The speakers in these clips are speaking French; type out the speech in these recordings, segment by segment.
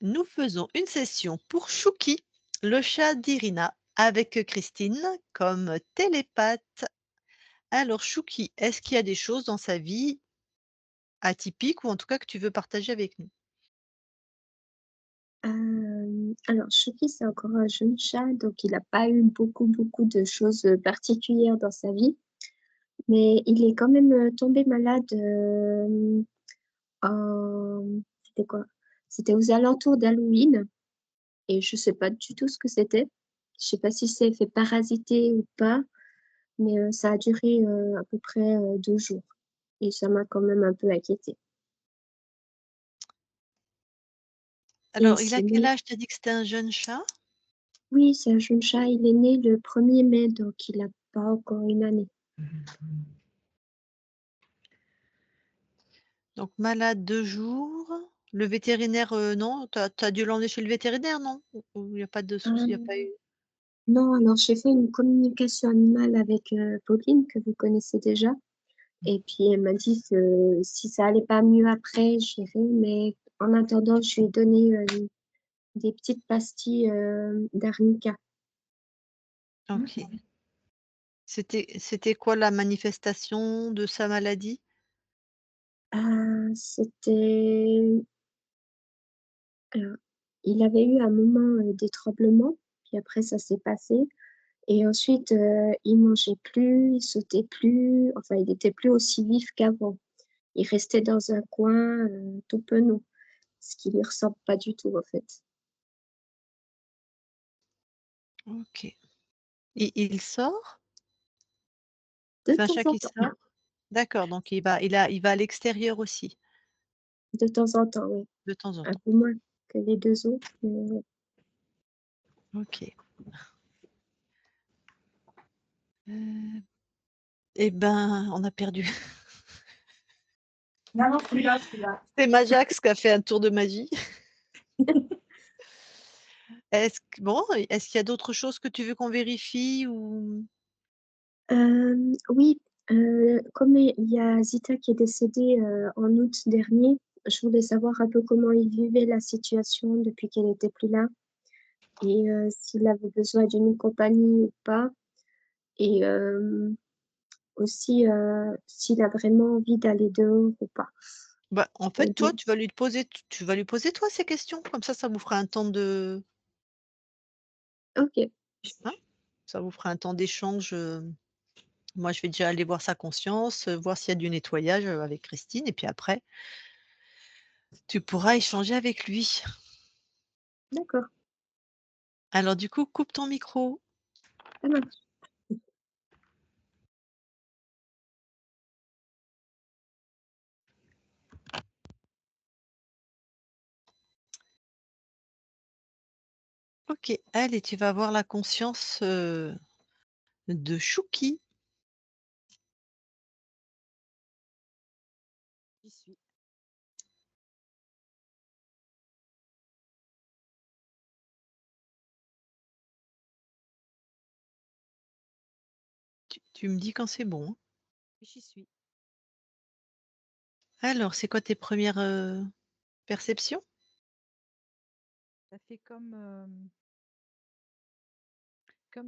Nous faisons une session pour Chouki, le chat d'Irina, avec Christine comme télépathe. Alors Chouki, est-ce qu'il y a des choses dans sa vie atypiques ou en tout cas que tu veux partager avec nous? Alors Chucky, c'est encore un jeune chat, donc il a pas eu beaucoup de choses, particulières dans sa vie. Mais il est quand même, tombé malade, en c'était quoi? C'était aux alentours d'Halloween et je sais pas du tout ce que c'était. Je sais pas si c'est fait parasiter ou pas, mais, ça a duré, à peu près, 2 jours et ça m'a quand même un peu inquiétée. Et Alors il a quel sinon âge? Tu as dit que c'était un jeune chat? oui, c'est un jeune chat, il est né le 1er mai, donc il a pas encore une année. Donc malade 2 jours. Le vétérinaire, non? Tu as dû l'emmener chez le vétérinaire, non? Ou il y a pas de souci, il y a pas Hem, eu non, alors j'ai fait une communication animale avec, Pauline que vous connaissez déjà et puis elle m'a dit que si ça allait pas mieux après, j'irai, mais en attendant, je lui ai donné, des petites pastilles, d'arnica. OK. C'était quoi la manifestation de sa maladie? C'était alors, il avait eu un moment, d'étranglement, puis après ça s'est passé et ensuite, il mangeait plus, il sautait plus, enfin il était plus aussi vif qu'avant. Il restait dans un coin, tout penaud, ce qui lui ressemble pas du tout, en fait. OK. Et il sort? De C'est un temps chat en qui temps, sort? D'accord, donc il va à l'extérieur aussi, de temps en temps, oui. de temps en Un temps? peu moins que les 2 autres, mais ouais. OK. Heu et ben, on a perdu. Non, non, celui-là, celui-là. C'est Majax qui a fait un tour de magie. Est-ce qu'il y a d'autres choses que tu veux qu'on vérifie ou Oui, comme il y a Zita qui est décédée, en août dernier, je voulais savoir un peu comment il vivait la situation depuis qu'elle était plus là et s'il avait besoin d'une compagnie ou pas et aussi, s'il a vraiment envie d'aller dehors ou pas. bah, en fait, Donc toi, tu vas lui poser toi ces questions, comme ça vous fera un temps de OK, hein? Ça vous fera un temps d'échange, moi je vais déjà aller voir sa conscience, voir s'il y a du nettoyage, avec Christine et puis après, tu pourras échanger avec lui. d'accord, Alors du coup, coupe ton micro. ça marche. OK, allez, tu vas avoir la conscience, de Chouki. J'y suis. Tu me dis quand c'est bon, hein. J'y suis. Alors, c'est quoi tes premières res perceptions? Ça fait comme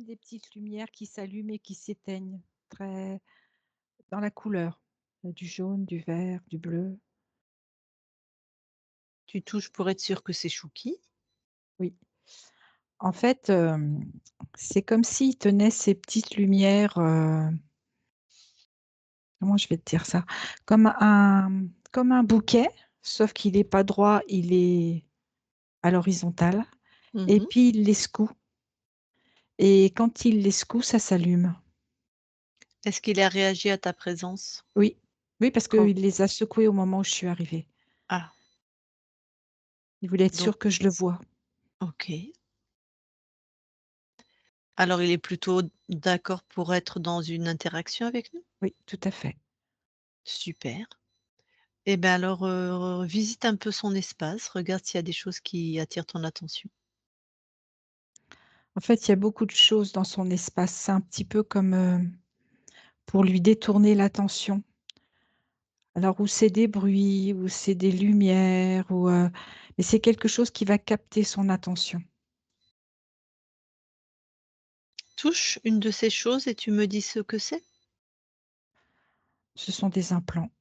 des petites lumières qui s'allument et qui s'éteignent, très dans la couleur, du jaune, du vert, du bleu. Tu touches pour être sûr que c'est Chouki. Oui. En fait, c'est comme s'il tenait ces petites lumières, comment je vais te dire ça? Comme un bouquet, sauf qu'il est pas droit, il est à l'horizontale et Mmh. puis il les secoue et quand il les secoue, ça s'allume. Est-ce qu'il a réagi à ta présence? Oui, oui, parce Quand qu'il les a secoués au moment où je suis arrivée. ah, Il voulait être donc sûr que je le vois. OK. Alors il est plutôt d'accord pour être dans une interaction avec nous? Oui, tout à fait. Super. Et ben alors, visite un peu son espace, regarde s'il y a des choses qui attirent ton attention. En fait, il y a beaucoup de choses dans son espace. C'est un petit peu comme, pour lui détourner l'attention. Alors, ou c'est des bruits, ou c'est des lumières, mais c'est quelque chose qui va capter son attention. Touche une de ces choses et tu me dis ce que c'est? Ce sont des implants.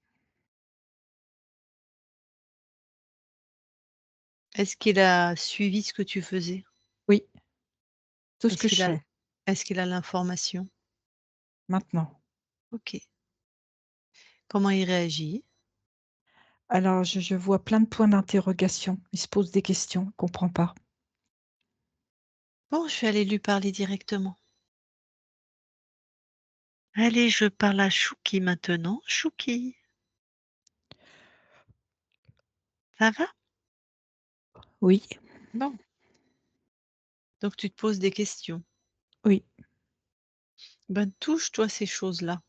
Est-ce qu'il a suivi ce que tu faisais? Oui, tout ce Est-ce que je qu'il a fais, est-ce qu'il a l'information? maintenant. OK. Comment il réagit? Alors, je vois plein de points d'interrogation. Il se pose des questions, il comprend pas. Bon, je vais aller lui parler directement. Allez, je parle à Chouki maintenant. Chouki, ça va? Oui, Bon, donc tu te poses des questions. oui, Ben, touche-toi ces choses-là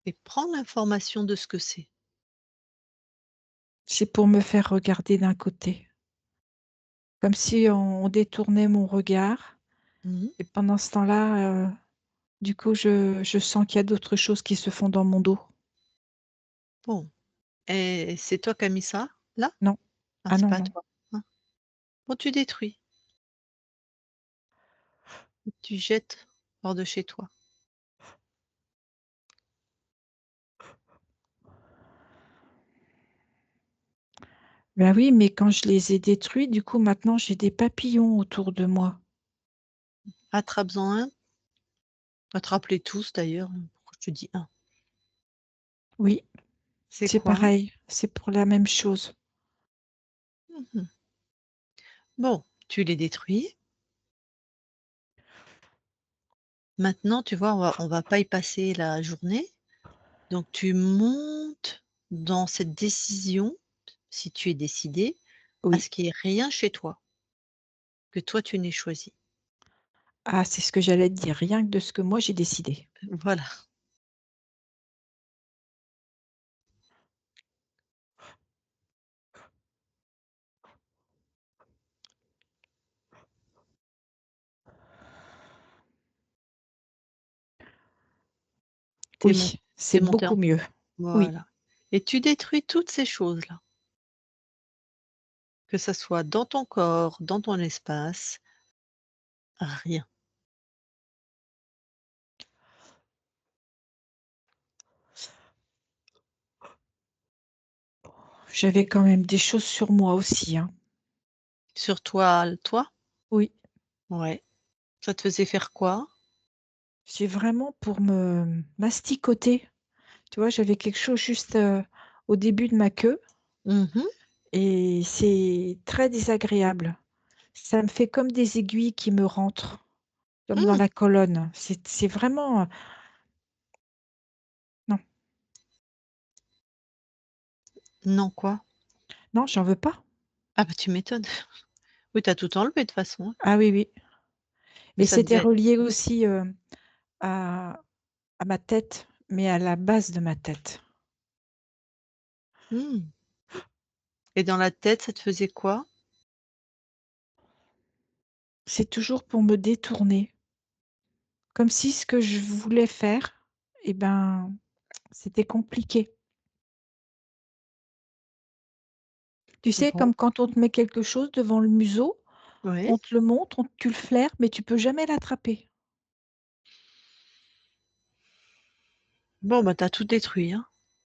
et prends l'information de ce que c'est. c'est pour me faire regarder d'un côté, comme si on détournait mon regard Mmh. et pendant ce temps-là, du coup, je sens qu'il y a d'autres choses qui se font dans mon dos. Bon, et c'est toi qui as mis ça là? Non. Ah, Ah c'est non, pas à non. toi, hein. Bon, tu détruis, tu jettes hors de chez toi. Ben oui, mais quand je les ai détruits, du coup, maintenant, j'ai des papillons autour de moi. Attrape-en un, attrape-les tous d'ailleurs, pourquoi je te dis un? Oui, C'est c'est quoi? pareil, c'est pour la même chose. Mmh. Bon, tu les détruis. Maintenant, tu vois, on va pas y passer la journée, donc tu montes dans cette décision, si tu es décidé, à Oui. ce qu'il y ait rien chez toi, que toi tu n'aies choisi. Ah, c'est ce que j'allais te dire, rien que de ce que moi j'ai décidé. Voilà, tu mon Oui, c'est tu monté beaucoup en mieux. Oui, voilà, et tu détruis toutes ces choses-là, que ça soit dans ton corps, dans ton espace, rien. j'avais quand même des choses sur moi aussi, hein. Sur toi, toi? Oui, Ouais. Ça te faisait faire quoi? c'est vraiment pour me masticoter. Tu vois, j'avais quelque chose juste au début de ma queue Mmh. et c'est très désagréable. Ça me fait comme des aiguilles qui me rentrent, comme dans Mmh. la colonne. C'est vraiment, non, Non, quoi? non, j'en veux pas. Ah bah, tu m'étonnes. Oui, tu as tout enlevé de toute façon, hein? Ah oui, oui. Mais Mais ça c'était devait relié aussi à, à ma tête, mais à la base de ma tête. mmh, et dans la tête, ça te faisait quoi? C'est toujours pour me détourner, comme si ce que je voulais faire, eh ben, c'était compliqué. Tu sais, Bon, comme quand on te met quelque chose devant le museau, oui. on te le montre, tu le flaires, mais tu peux jamais l'attraper. Bon, bah, tu as tout détruit, hein?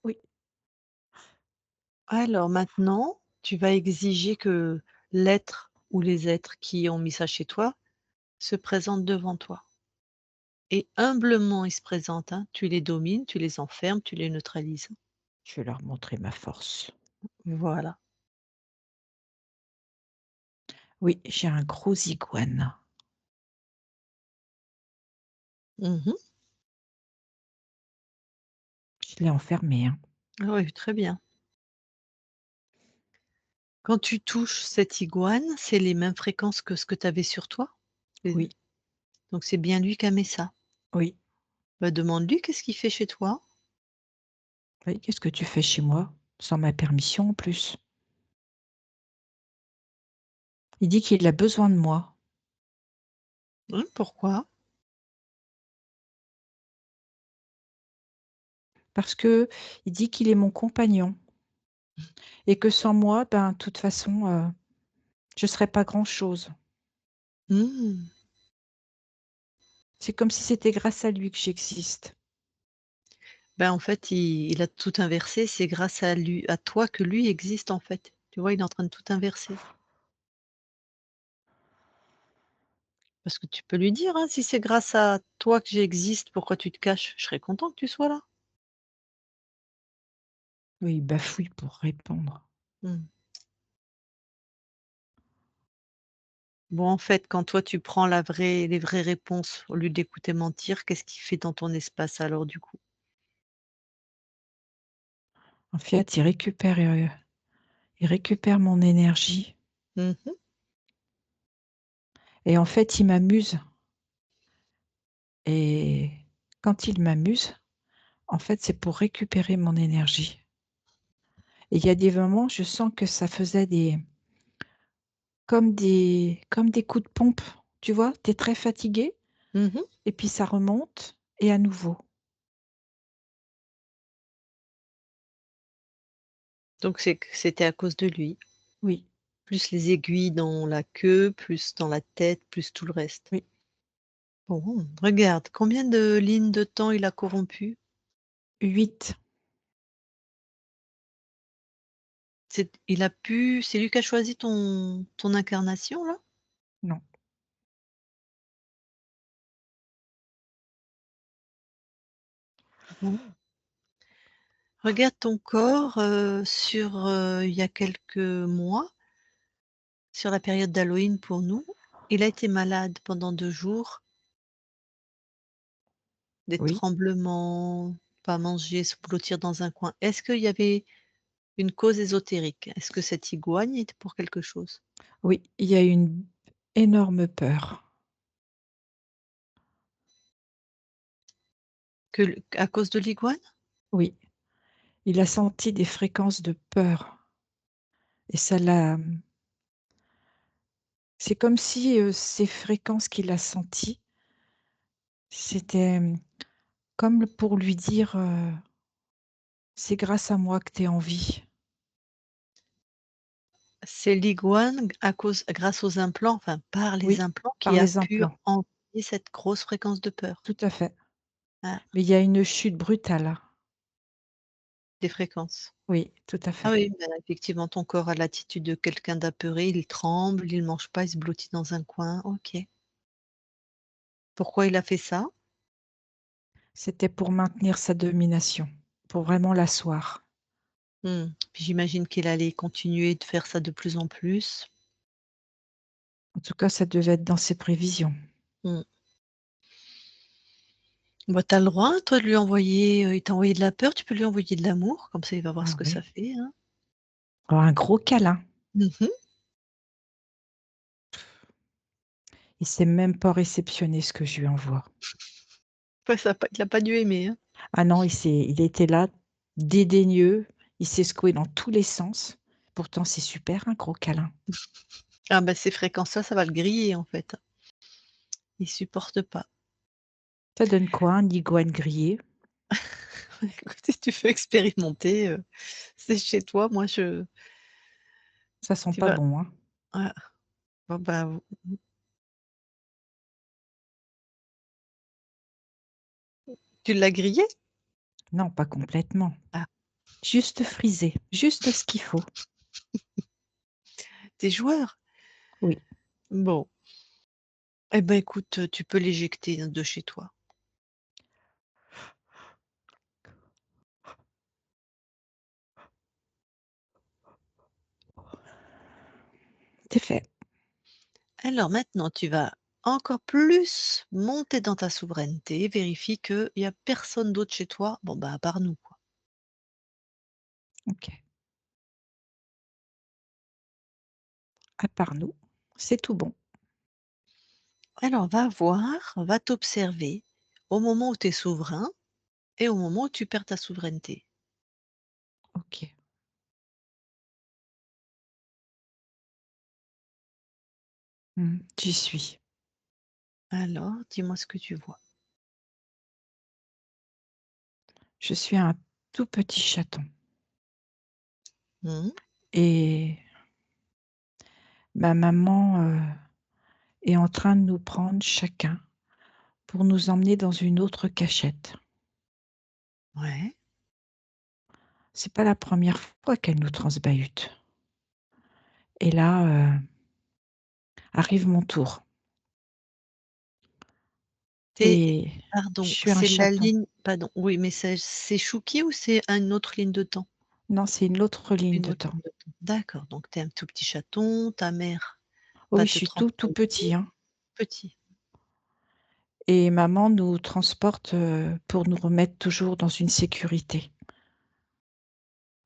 Oui, Alors maintenant, tu vas exiger que l'être ou les êtres qui ont mis ça chez toi se présentent devant toi et humblement ils se présentent, hein. Tu les domines, tu les enfermes, tu les neutralises. je vais leur montrer ma force. Voilà. Oui, j'ai un gros iguane. Mmh. Je l'ai enfermé, hein. Ah oui, très bien. Quand tu touches cette iguane, c'est les mêmes fréquences que ce que tu avais sur toi? Et Oui, donc c'est bien lui qui a mis ça. oui, Bah, demande-lui qu'est-ce qu'il fait chez toi? oui. Qu'est-ce que tu fais chez moi? Sans ma permission en plus. Il dit qu'il a besoin de moi. Pourquoi? parce qu'il dit qu'il est mon compagnon et que sans moi, ben, de toute façon, je serais pas grand-chose. Mmh. C'est comme si c'était grâce à lui que j'existe. En fait, il a tout inversé, c'est grâce à toi que lui existe, en fait. Tu vois, il est en train de tout inverser. Parce que tu peux lui dire, hein: «Si c'est grâce à toi que j'existe, pourquoi tu te caches? Je serais content que tu sois là». Oui, il bafouille pour répondre. Mmh. Bon, en fait, quand toi tu prends les vraies réponses au lieu d'écouter mentir, qu'est-ce qu'il fait dans ton espace alors du coup? En fait, il récupère mon énergie Mmh mh. et en fait, il m'amuse et quand il m'amuse, en fait, c'est pour récupérer mon énergie et il y a des moments, je sens que ça faisait comme des coups de pompe, tu vois? Tu es très fatigué Mmh. et puis ça remonte et à nouveau. Donc c'est que c'était à cause de lui, Oui, plus les aiguilles dans la queue, plus dans la tête, plus tout le reste. oui, Bon, regarde, combien de lignes de temps il a corrompu? 8. C'est lui qui a choisi ton incarnation là? Non. Bon. Regarde ton corps, il y a quelques mois, sur la période d'Halloween pour nous. Il a été malade pendant 2 jours, des Oui, tremblements, pas manger, se blottir dans un coin. Est-ce qu'il y avait une cause ésotérique? Est-ce que cette iguane était pour quelque chose? oui, il y a une énorme peur. À cause de l'iguane? Oui, il a senti des fréquences de peur et ça l'a c'est comme si, ces fréquences qu'il a senties, c'était, comme pour lui dire, «C'est grâce à moi que tu es en vie». C'est l'iguane grâce aux implants, enfin par les Oui, implants par qui a les pu implants, envoyer cette grosse fréquence de peur. tout à fait. Ah, Mais il y a une chute brutale. des fréquences. Oui, tout à Ah fait. oui, effectivement, ton corps a l'attitude de quelqu'un d'apeuré, il tremble, il mange pas, il se blottit dans un coin. OK. Pourquoi il a fait ça? C'était pour maintenir sa domination, pour vraiment l'asseoir. Mmh. Puis j'imagine qu'il allait continuer de faire ça de plus en plus. En tout cas, ça devait être dans ses prévisions. Mmh. Tu as le droit, toi, de lui envoyer, il t'a envoyé de la peur, tu peux lui envoyer de l'amour, comme ça il va voir ce Ah que oui. ça fait, hein. Alors un gros câlin. Mmh mh. Il sait même pas réceptionner ce que je lui envoie. Ouais, il a pas dû aimer, hein. Ah non, il était là, dédaigneux, il s'est secoué dans tous les sens. Pourtant c'est super un gros câlin. Ah ces fréquences-là, ça va le griller, en fait. Il supporte pas. Ça donne quoi un iguane grillé? Écoute, si tu veux expérimenter, c'est chez toi. Moi, Ça sent tu pas vas bon, hein? ouais, bon, tu l'as grillé? Non, pas complètement. Ah, Juste frisé, juste ce qu'il faut. tu es joueur? Oui, Bon, écoute, tu peux l'éjecter, hein, de chez toi. c'est fait. Alors maintenant, tu vas encore plus monter dans ta souveraineté, vérifie qu'il y a personne d'autre chez toi, bon, à part nous, quoi. OK. À part nous, c'est tout bon. Alors va voir, va t'observer au moment où tu es souverain et au moment où tu perds ta souveraineté. OK. J'y suis. Alors, dis-moi ce que tu vois. Je suis un tout petit chaton. Mmh. Et ma maman, est en train de nous prendre chacun pour nous emmener dans une autre cachette. Ouais. C'est pas la première fois qu'elle nous transbahute. Et là, arrive mon tour C'est et je Pardon, suis un c'est la chaton. ligne pardon, oui, mais c'est Chouki ou c'est une autre ligne de temps? Non, c'est une autre ligne Une de autre temps. ligne de temps. D'accord, donc tu es un tout petit chaton, ta mère Oh va oui, je te suis tout petit, transbahuter hein, petit. et maman nous transporte, pour nous remettre toujours dans une sécurité.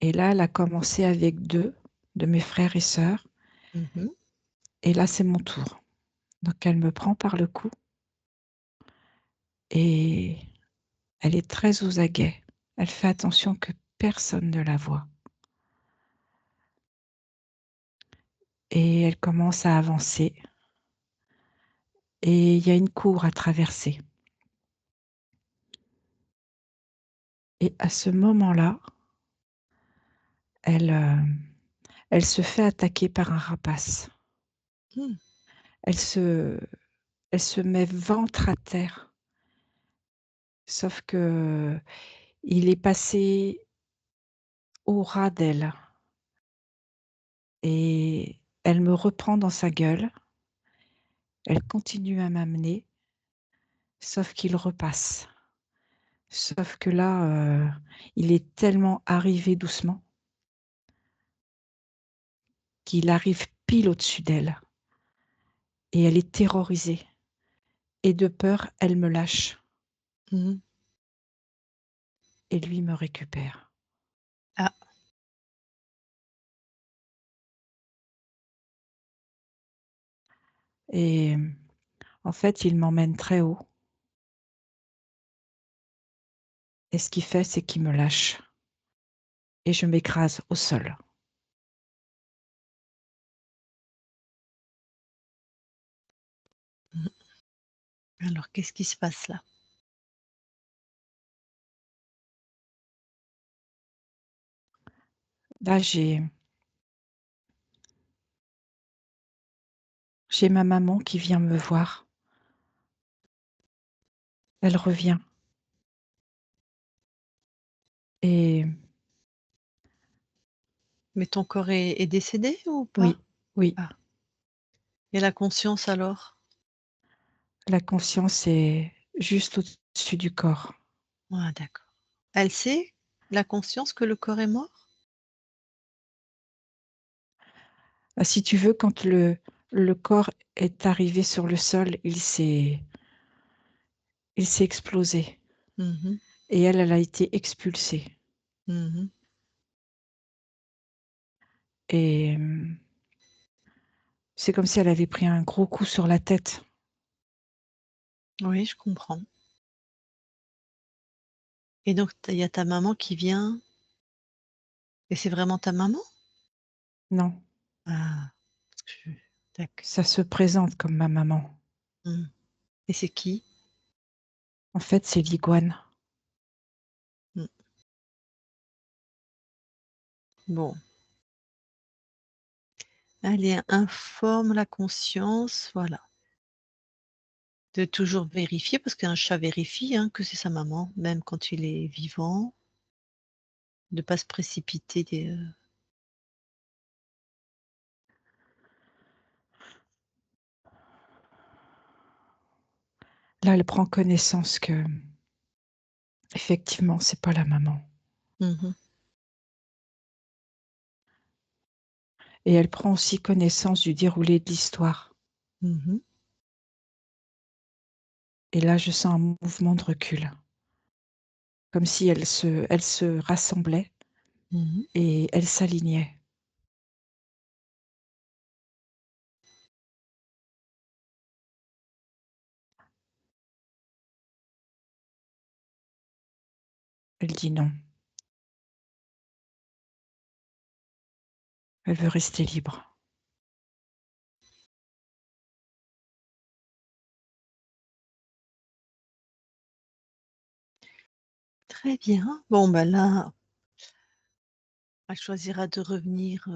Et là, elle a commencé avec 2 de mes frères et sœurs Mmh mh. et là, c'est mon tour. Donc elle me prend par le cou et elle est très aux aguets. Elle fait attention que personne ne la voie et elle commence à avancer et il y a une cour à traverser et à ce moment-là, elle, elle se fait attaquer par un rapace. Mmh. Elle se elle se met ventre à terre, sauf qu'il est passé au ras d'elle et elle me reprend dans sa gueule. Elle continue à m'amener, sauf qu'il repasse. Sauf que là, il est tellement arrivé doucement qu'il arrive pile au-dessus d'elle et elle est terrorisée et de peur, elle me lâche Mmh. et lui me récupère Ah, et en fait, il m'emmène très haut et ce qu'il fait, c'est qu'il me lâche et je m'écrase au sol. mmh. Alors qu'est-ce qui se passe là? Là, j'ai ma maman qui vient me voir. Elle revient et Mais ton corps est décédé ou pas? oui, oui, Ah, et la conscience alors? la conscience est juste au-dessus du corps. Ah d'accord. Elle sait, la conscience, que le corps est mort? Ah, si tu veux, quand le corps est arrivé sur le sol, il s'est explosé Mmh mh. et elle, elle a été expulsée Mmh mh. et c'est comme si elle avait pris un gros coup sur la tête. Oui, je comprends, et donc il y a ta maman qui vient, et c'est vraiment ta maman? Non, Ah, parce que je ça se présente comme ma maman. mmh, et c'est qui? En fait, c'est l'iguane. Mmh. Bon, allez, informe la conscience, voilà, de toujours vérifier parce qu'un chat vérifie, hein, que c'est sa maman, même quand il est vivant, de pas se précipiter Là, elle prend connaissance que effectivement, c'est pas la maman mmh mh. et elle prend aussi connaissance du déroulé de l'histoire Mmh mh. et là, je sens un mouvement de recul, comme si elle se rassemblait Mmh mh. et elle s'alignait. Elle dit non. Elle veut rester libre. Très Très bien. Bon, bah, là, elle choisira de revenir,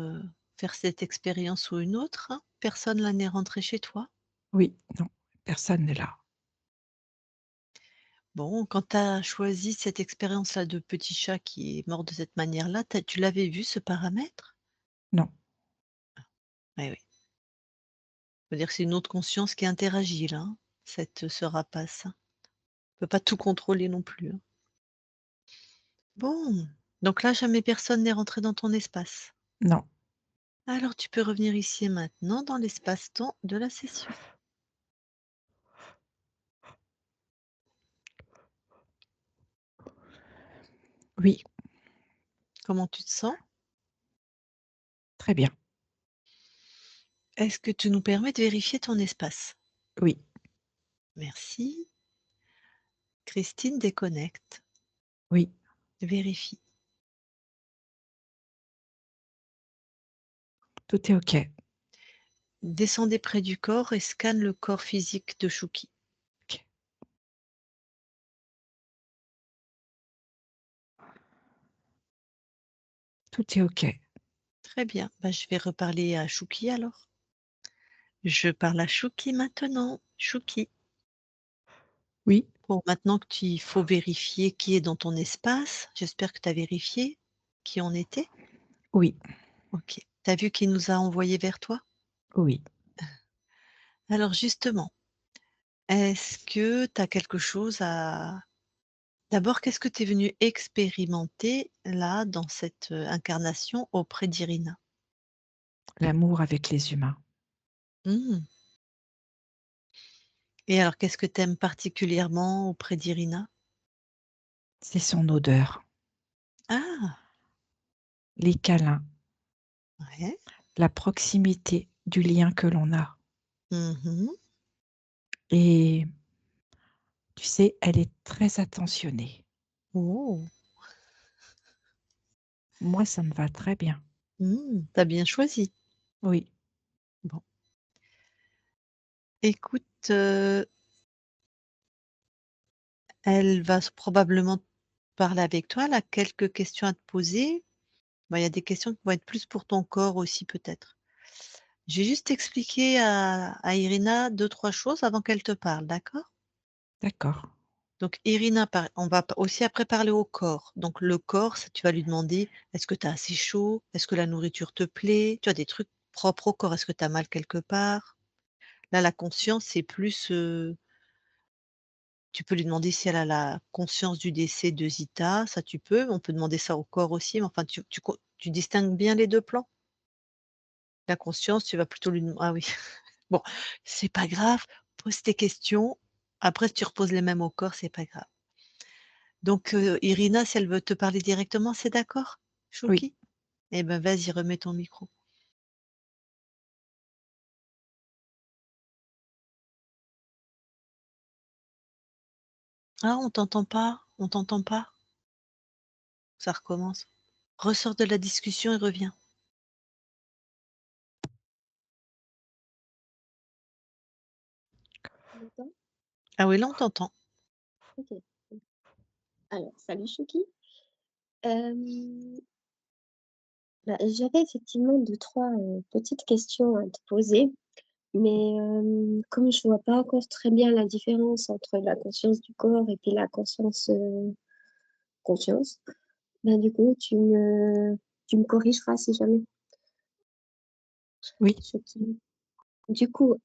faire cette expérience ou une autre, hein. Personne là n'est rentré chez toi? Oui, non, personne n'est là. Bon, quand tu as choisi cette expérience-là de petit chat qui est mort de cette manière-là, tu l'avais vu ce paramètre? Non, Oui, oui. Faut dire que c'est une autre conscience qui interagit là, hein, ce rapace, hein. On peut pas tout contrôler non plus, hein. Bon, donc là, jamais personne n'est rentré dans ton espace. non, Alors tu peux revenir ici et maintenant dans l'espace-temps de la session. oui, Comment tu te sens? très bien, Est-ce que tu nous permets de vérifier ton espace? oui, Merci. Christine déconnecte. oui, Vérifie. tout est OK. Descendez près du corps et scanne le corps physique de Chouki. OK, tout est OK. Très bien. Bah, je vais reparler à Chouki alors. Je parle à Chouki maintenant. Chouki. Oui, Bon, maintenant que il faut vérifier qui est dans ton espace, j'espère que tu as vérifié qui on était. oui, OK. Tu as vu qui nous a envoyés vers toi? oui. Alors justement, est-ce que tu as quelque chose à d'abord, qu'est-ce que tu es venu expérimenter là, dans cette, incarnation auprès d'Irina? L'amour avec les humains, Mmh. Et alors qu'est-ce que tu aimes particulièrement auprès d'Irina? c'est son odeur, Ah! les câlins, Ouais. la proximité du lien que l'on a Mmh. et tu sais, elle est très attentionnée. Oh! Moi, ça me va très bien. Tu bien choisi. Oui, Bon, écoute, elle va probablement parler avec toi. Elle a quelques questions à te poser. Bah, il y a des questions qui vont être plus pour ton corps aussi peut-être. Je vais juste expliquer à Irina deux trois choses avant qu'elle te parle, d'accord? d'accord. Donc Irina, on va aussi après parler au corps. Donc le corps, ça tu vas lui demander: «Est-ce que tu as assez chaud? Est-ce que la nourriture te plaît?» Tu as des trucs propres au corps. «Est-ce que tu as mal quelque part?» Là, la conscience, c'est plus, tu peux lui demander si elle a la conscience du décès de Zita, ça tu peux. On peut demander ça au corps aussi, mais enfin tu distingues bien les 2 plans? La conscience, tu vas plutôt lui dem ah oui. Bon, c'est pas grave, pose tes questions. Après, si tu reposes les mêmes au corps, c'est pas grave. Donc, Irina, si elle veut te parler directement, c'est d'accord? Oui, Chouki? Eh ben, vas-y, remets ton micro. «Ah, on t'entend pas, on t'entend pas». Ça recommence. Ressors de la discussion et reviens. Tu m'entends? Ah oui, là, on t'entend. OK. Alors, salut Chouki. Hem, j'avais effectivement 2-3 petites questions à te poser, mais comme je vois pas encore très bien la différence entre la conscience du corps et puis la conscience, ben, du coup, tu me corrigeras si jamais, oui, Chouki. Du coup,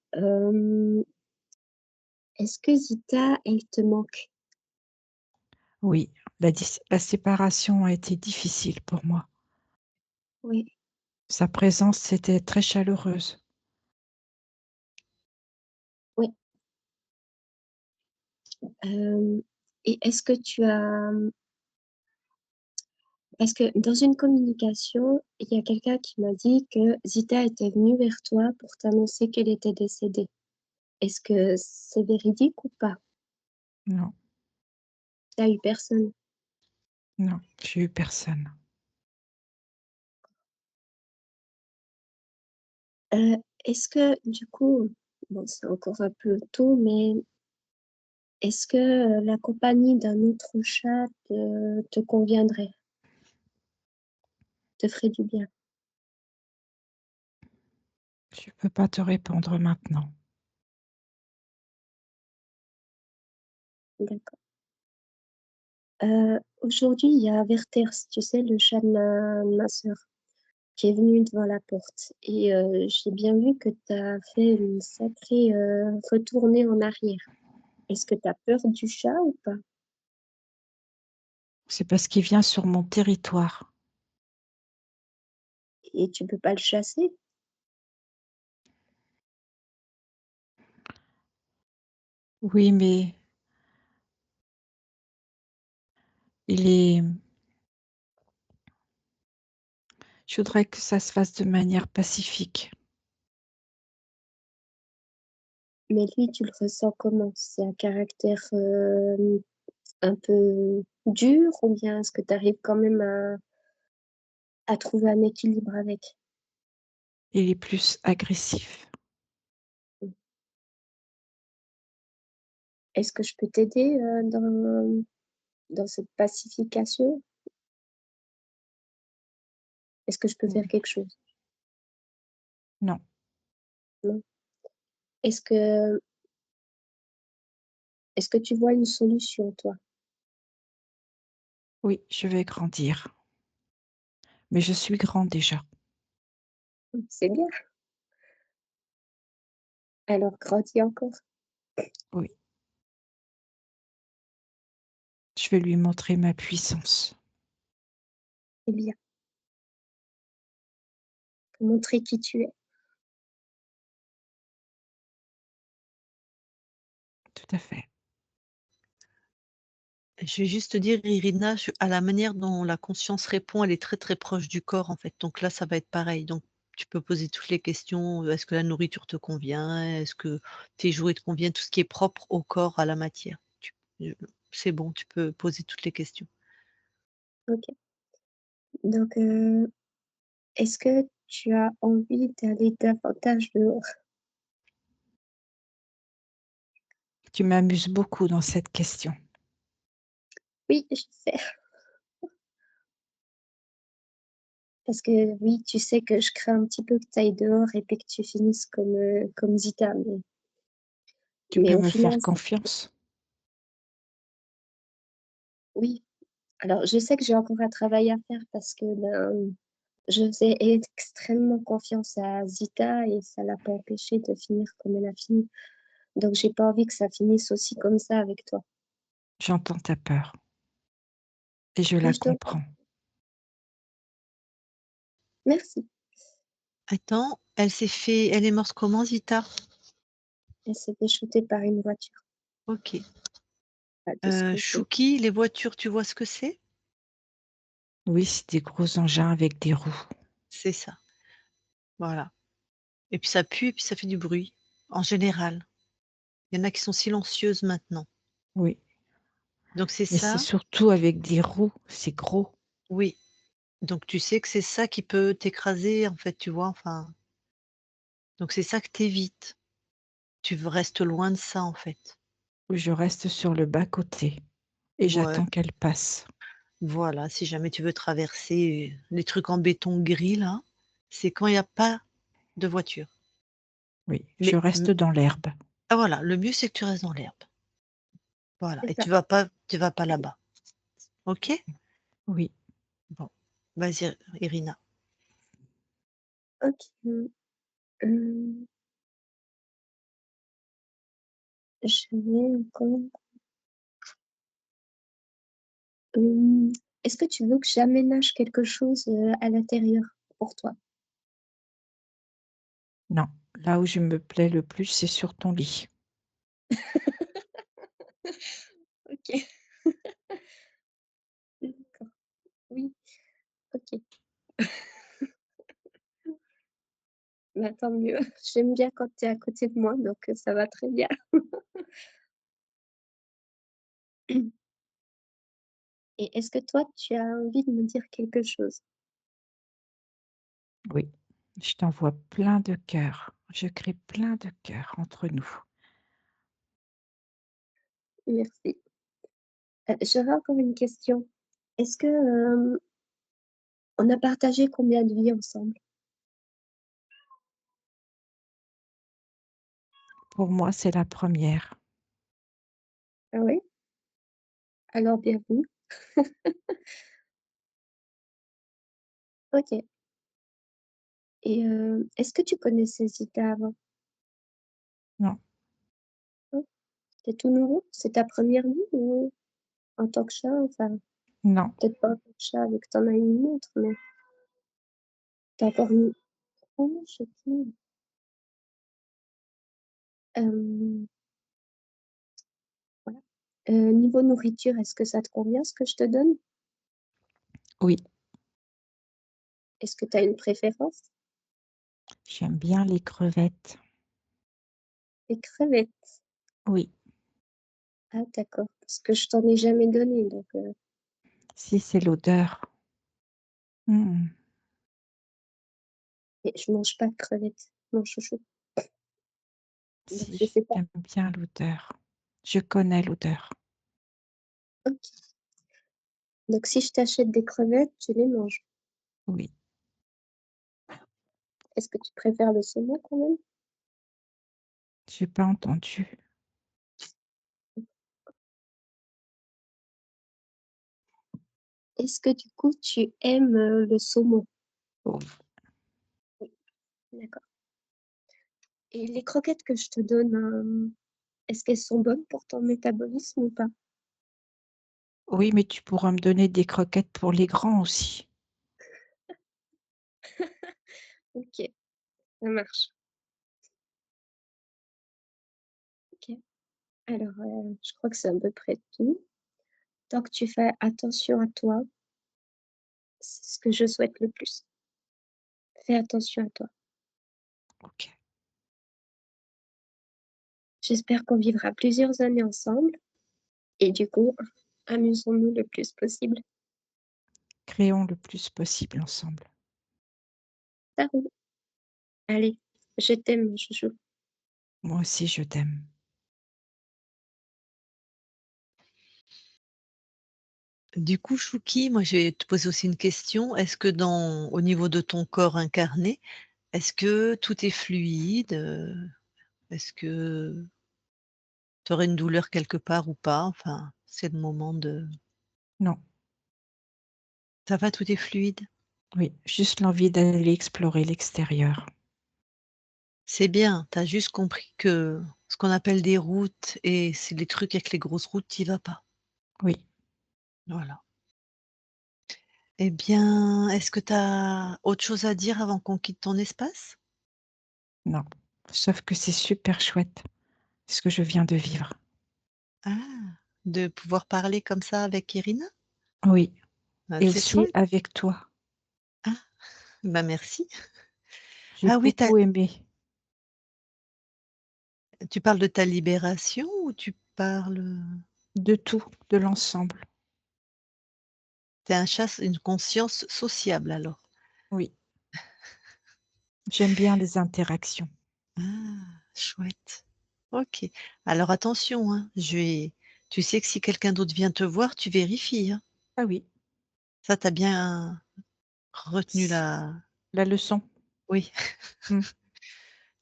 est-ce que Zita, elle te manque? oui. La séparation a été difficile pour moi. Oui. Sa présence était très chaleureuse. Oui. Hem et est-ce que tu as, parce que dans une communication, il y a quelqu'un qui m'a dit que Zita était venue vers toi pour t'annoncer qu'elle était décédée. Est-ce que c'est véridique ou pas? Non, Tu as eu personne? non, j'ai eu personne. Est-ce que du coup, bon, c'est encore un peu tôt, mais Est-ce que la compagnie d'un autre chat te conviendrait, te ferait du bien? Je peux pas te répondre maintenant. D'accord. Aujourd'hui, il y a Werther, tu sais, le chat de ma sœur, qui est venu devant la porte et j'ai bien vu que tu as fait une sacrée, retournée en arrière. Est-ce que tu as peur du chat ou pas? C'est parce qu'il vient sur mon territoire. Et tu peux pas le chasser? Oui, mais il est je voudrais que ça se fasse de manière pacifique. Mais lui, tu le ressens comment? C'est un caractère, un peu dur ou bien est-ce que tu arrives quand même à trouver un équilibre avec? Il est plus agressif. Mmh. Est-ce que je peux t'aider, dans cette pacification? Est-ce que je peux faire Mmh, quelque chose? non, Non? Est-ce que est-ce que tu vois une solution, toi? oui, je vais grandir, mais je suis grande déjà. C'est bien, alors grandis encore. Oui, je vais lui montrer ma puissance. C'est bien, pour montrer qui tu es. Tout à fait. Je vais juste te dire, Irina, à la manière dont la conscience répond, elle est très, très proche du corps, en fait. Donc là, ça va être pareil. Donc tu peux poser toutes les questions, est-ce que la nourriture te convient? Est-ce que tes jouets te conviennent? Tout ce qui est propre au corps, à la matière. C'est bon, tu peux poser toutes les questions. OK. Donc, est-ce que tu as envie d'aller davantage dehors? Tu m'amuses beaucoup dans cette question. Oui, je sais. Parce que oui, tu sais que je crains un petit peu que tu ailles dehors et puis que tu finisses comme Zita, Tu mais peux au me final, faire confiance? oui. Alors je sais que j'ai encore un travail à faire parce que, ben, je faisais extrêmement confiance à Zita et ça l'a pas empêchée de finir comme elle a fini. Donc j'ai pas envie que ça finisse aussi comme ça avec toi. J'entends ta peur et je Mais la je te comprends. merci. Attends, elle est morte comment, Zita? Elle s'est fait shooter par une voiture, OK. bah, de ce que j'ai Chouki, les voitures, tu vois ce que c'est? Oui, c'est des gros engins avec des roues. C'est ça, voilà. Et puis ça pue et puis ça fait du bruit, en général. Il y en a qui sont silencieuses maintenant. Oui, Donc c'est mais c'est ça, surtout avec des roues, c'est gros. oui. Donc tu sais que c'est ça qui peut t'écraser, en fait, tu vois? Enfin, donc c'est ça que tu évites. Restes loin de ça, en fait. Je reste sur le bas-côté et Ouais, j'attends qu'elle passe. voilà, si jamais tu veux traverser, les trucs en béton gris là, c'est quand il y a pas de voiture. Oui, je Mais reste dans l'herbe. ah voilà, le mieux c'est que tu restes dans l'herbe. Voilà c'est et ça. tu vas pas là-bas. OK? Oui, Bon, vas-y Irina. OK, je vais encore, hem, est-ce que tu veux que j'aménage quelque chose, à l'intérieur pour toi? non, là où je me plais le plus, c'est sur ton lit. OK, d'accord, oui, OK. Bah, tant mieux. J'aime bien quand tu es à côté de moi, donc ça va très bien. Et est-ce que toi, tu as envie de me dire quelque chose? Oui, je t'envoie plein de cœurs. Je crée plein de cœurs entre nous. merci. J'aurais encore une question. Est-ce que, on a partagé combien de vies ensemble? Pour moi, c'est la première. Ah oui? Alors bienvenue. OK et est-ce que tu connaissais Zita avant? Non, Non? C'est tout nouveau? C'est ta première vie ou en tant que chat? Enfin, non, peut-être pas en tant que chat vu que tu en as une autre, mais tu as encore une oh chez qui? Hem, voilà. Niveau nourriture, est-ce que ça te convient ce que je te donne? oui, Est-ce que tu as une préférence? j'aime bien les crevettes. Les crevettes. Oui, Ah d'accord, parce que je t'en ai jamais donné donc si c'est l'odeur. Mmh. et je mange pas de crevettes, mon chouchou, donc je Si, sais pas. j'aime bien l'odeur. Je connais l'odeur. OK, donc si je t'achète des crevettes, tu les manges. Oui, Est-ce que tu préfères le saumon quand même? j'ai pas entendu. Est-ce que du coup tu aimes, le saumon? Oui, Oui, d'accord et les croquettes que je te donne, est-ce qu'elles sont bonnes pour ton métabolisme ou pas? oui, mais tu pourras me donner des croquettes pour les grands aussi. OK, ça marche. OK. Alors, je crois que c'est à peu près tout. Tant que tu fais attention à toi, c'est ce que je souhaite le plus. Fais attention à toi. OK. J'espère qu'on vivra plusieurs années ensemble et du coup, amusons-nous le plus possible. Créons le plus possible ensemble. Ça roule. Allez, je t'aime mon chouchou. Moi aussi, je t'aime. Du coup, Chouki, moi, je vais te poser aussi une question. Est-ce que au niveau de ton corps incarné, est-ce que tout est fluide? Est-ce que tu aurais une douleur quelque part ou pas? Enfin, c'est le moment de Non, ça va, tout est fluide? oui, juste l'envie d'aller explorer l'extérieur. C'est bien, tu as juste compris que ce qu'on appelle des routes et c'est les trucs avec les grosses routes, tu y vas pas. Oui, Voilà. Eh bien, est-ce que tu as autre chose à dire avant qu'on quitte ton espace? non, sauf que c'est super chouette, ce que je viens de vivre. Ah, de pouvoir parler comme ça avec Irina? Oui, Ah, et c'est aussi chouette. avec toi. Ah, bah, merci. J'ai Ah oui, beaucoup aimé. tu parles de ta libération ou tu parles, De tout, de l'ensemble. tu un chat une conscience sociable alors? Oui, j'aime bien les interactions. Ah, chouette. OK. Alors attention, hein, tu sais que si quelqu'un d'autre vient te voir, tu vérifies, hein? Ah oui, Ça, tu as bien retenu c la la leçon. oui. Mmh,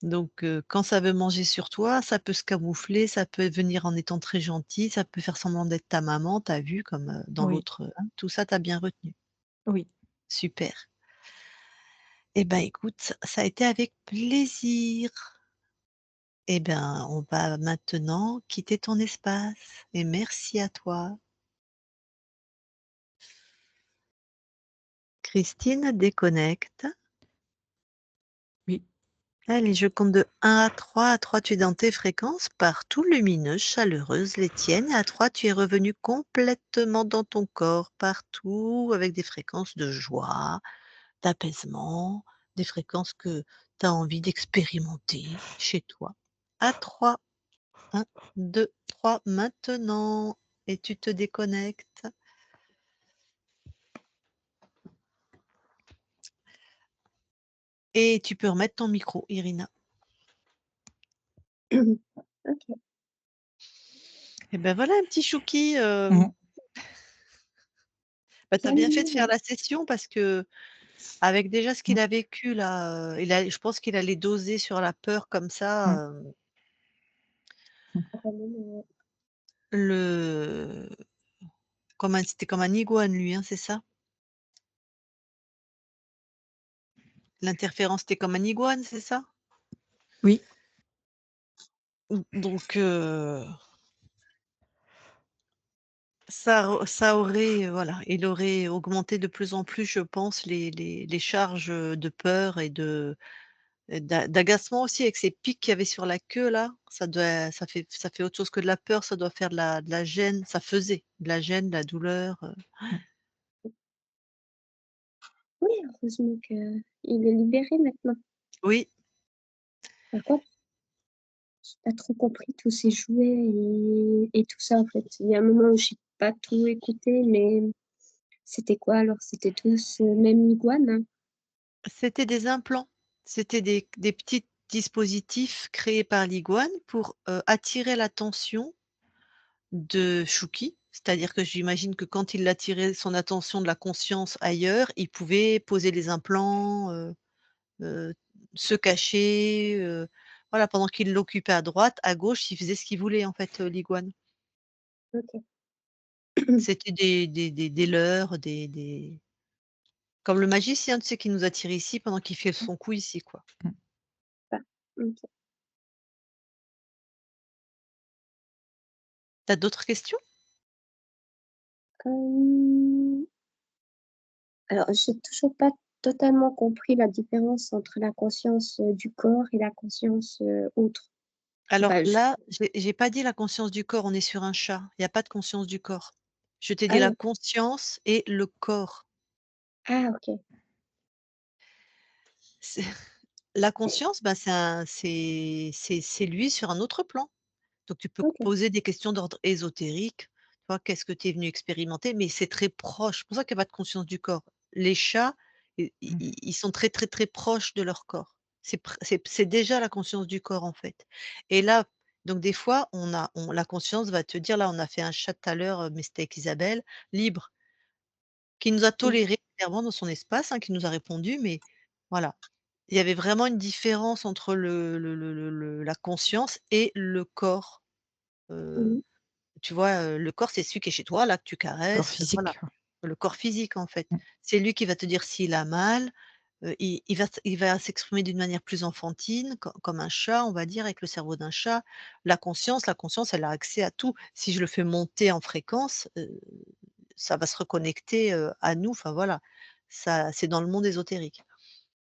Donc quand ça veut manger sur toi, ça peut se camoufler, ça peut venir en étant très gentil, ça peut faire semblant d'être ta maman, tu as vu comme, dans oui, l'autre, hein, tout ça tu as bien retenu. oui, Super. Eh ben, écoute, ça a été avec plaisir. Eh ben, on va maintenant quitter ton espace et merci à toi. Christine déconnecte. oui. Allez, je compte de 1 à 3. À 3, tu es dans tes fréquences partout, lumineuses, chaleureuses, les tiennes. Et à 3, tu es revenu complètement dans ton corps, partout, avec des fréquences de joie, d'apaisement, des fréquences que tu as envie d'expérimenter chez toi. À 3. 1, 2, 3, maintenant. Et tu te déconnectes. Et tu peux remettre ton micro, Irina. OK. Et ben voilà un petit chouki, Mmh. bah, tu as bien fait de faire Salut! la session parce qu'avec déjà ce Mmh. qu'il a vécu là, je pense qu'il allait doser sur la peur comme Mmh. ça, Ah bah, non, le c'était comme un iguane lui, hein, c'est ça? L'interférence, c'était comme un iguane, c'est ça? Oui. Donc ça aurait, voilà, il aurait augmenté de plus en plus, je pense, les charges, de peur et d'agacement aussi avec ces pics qu'il y avait sur la queue là. Ça fait autre chose que de la peur, ça doit faire de la gêne. Ça faisait de la gêne, de la douleur, Mmh. oui, heureusement qu'il est libéré maintenant. oui, Par contre, j'ai pas trop compris tous ces jouets et tout ça, en fait. Il y a un moment où j'ai pas tout écouté, mais c'était quoi alors? C'était tous, même iguane, hein? c'était des implants. C'était des petits dispositifs créés par l'iguane pour, attirer l'attention de Chouki, c'est-à-dire que j'imagine que quand il attirait son attention de la conscience ailleurs, il pouvait poser les implants, heu, se cacher, voilà, pendant qu'il l'occupait à droite, à gauche, il faisait ce qu'il voulait en fait, l'iguane. OK. C'était des leurres, comme le magicien, tu sais, qui nous attire ici pendant qu'il fait son coup ici, quoi. Mmh. Ah, OK. Tu as d'autres questions? Hem, alors j'ai toujours pas totalement compris la différence entre la conscience, du corps et la conscience, autre. Alors Enfin, je là, j'ai pas dit la conscience du corps, on est sur un chat, il y a pas de conscience du corps. Je t'ai dit ah la oui, conscience et le corps. ah OK. C'est la conscience, bah, c'est lui sur un autre plan. Donc tu peux OK. poser des questions d'ordre ésotérique, tu vois? Qu'est-ce que tu es venu expérimenter? Mais c'est très proche. C'est pour ça qu'il y a pas de conscience du corps. Les chats, Mmh. ils sont très, très, très proches de leur corps. C'est déjà la conscience du corps, en fait. Et là, donc des fois, la conscience va te dire là, on a fait un chat tout à l'heure, mais c'était avec Isabelle, libre, qui nous a Mmh. tolérés clairement dans son espace, hein, qui nous a répondu, mais voilà. Il y avait vraiment une différence entre la conscience et le corps, heu Mmh. tu vois, le corps, c'est celui qui est chez toi, là, que tu Corps caresses, voilà. physique. Le corps physique, en fait. Mmh. C'est lui qui va te dire s'il a mal, il va s'exprimer d'une manière plus enfantine, comme un chat, on va dire, avec le cerveau d'un chat. La conscience, elle a accès à tout. Si je le fais monter en fréquence, ça va se reconnecter, à nous, enfin voilà. Ça, c'est dans le monde ésotérique.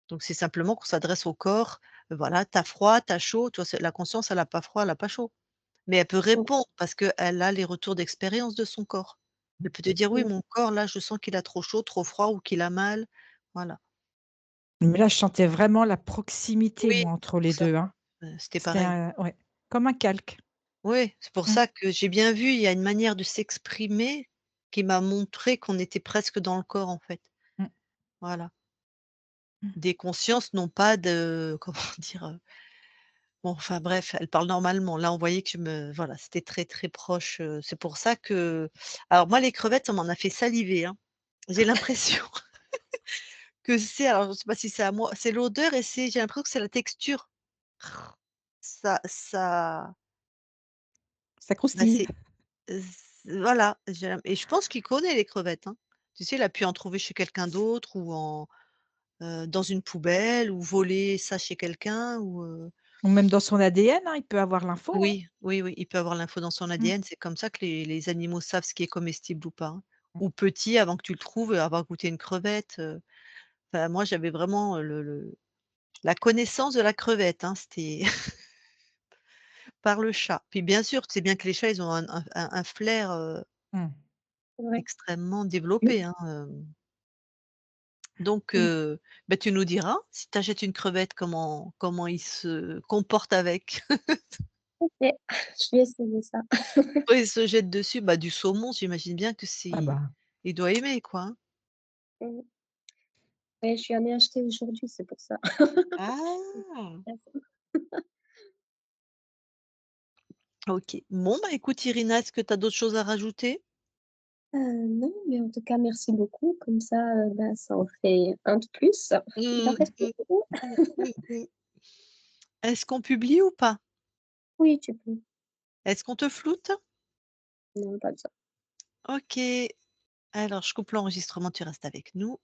Donc c'est simplement qu'on s'adresse au corps, voilà, tu as froid, tu as chaud, tu vois? C'est la conscience, elle a pas froid, elle a pas chaud. Mais elle peut OK. répondre parce qu'elle a les retours d'expérience de son corps. Elle peut te dire: «Oui, Mmh. mon corps là, je sens qu'il a trop chaud, trop froid ou qu'il a mal». Voilà. Mais là, je sentais vraiment la proximité, Oui, moi, c'est entre pour les ça, 2, hein. c'était C'était pareil. un ouais, comme un calque. Oui, c'est pour Mmh. ça que j'ai bien vu, il y a une manière de s'exprimer qui m'a montré qu'on était presque dans le corps, en fait. Mmh. Voilà. Mmh. Des consciences n'ont pas de comment dire? Bon, enfin bref, elles parlent normalement. Là, on voyait que voilà, c'était très, très proche, c'est pour ça que alors moi, les crevettes, ça m'en a fait saliver, hein. J'ai l'impression que c'est alors je sais pas si c'est à moi, c'est l'odeur et j'ai l'impression que c'est la texture. Ça Ça bah, croustille. voilà, et je pense qu'il connaît les crevettes, hein. Tu sais, il a pu en trouver chez quelqu'un d'autre ou dans une poubelle ou voler ça chez quelqu'un Ou même dans son ADN, hein, il peut avoir l'info, hein. oui, oui, oui, il peut avoir l'info dans son Mmh. ADN. C'est comme ça que les animaux savent ce qui est comestible ou pas, hein. Mmh. Ou petit, avant que tu le trouves, avoir goûté une crevette, enfin moi j'avais vraiment, la connaissance de la crevette, hein, c'était par le chat. Puis bien sûr, tu sais bien que les chats, ils ont un flair, Mmh. C'est vrai. extrêmement Mmh. développé, hein, donc Mmh. bah, tu nous diras si tu achètes une crevette comment ils se comportent avec. OK, je vais essayer ça. Soit ils se jettent dessus, bah, du saumon, j'imagine bien que Ah bah, il doit aimer, quoi, hein? Mmh. Ouais, je lui en ai acheté aujourd'hui, c'est pour ça. Ah! OK. Bon, bah, écoute Irina, est-ce que tu as d'autres choses à rajouter? Non, mais en tout cas, merci beaucoup. Comme ça, bah, ça en fait un de plus. Il en Mmh reste mh. beaucoup. Mmh. Est-ce qu'on publie ou pas? Oui, tu peux. Est-ce qu'on te floute? Non, pas besoin. OK. Alors je coupe l'enregistrement, tu restes avec nous.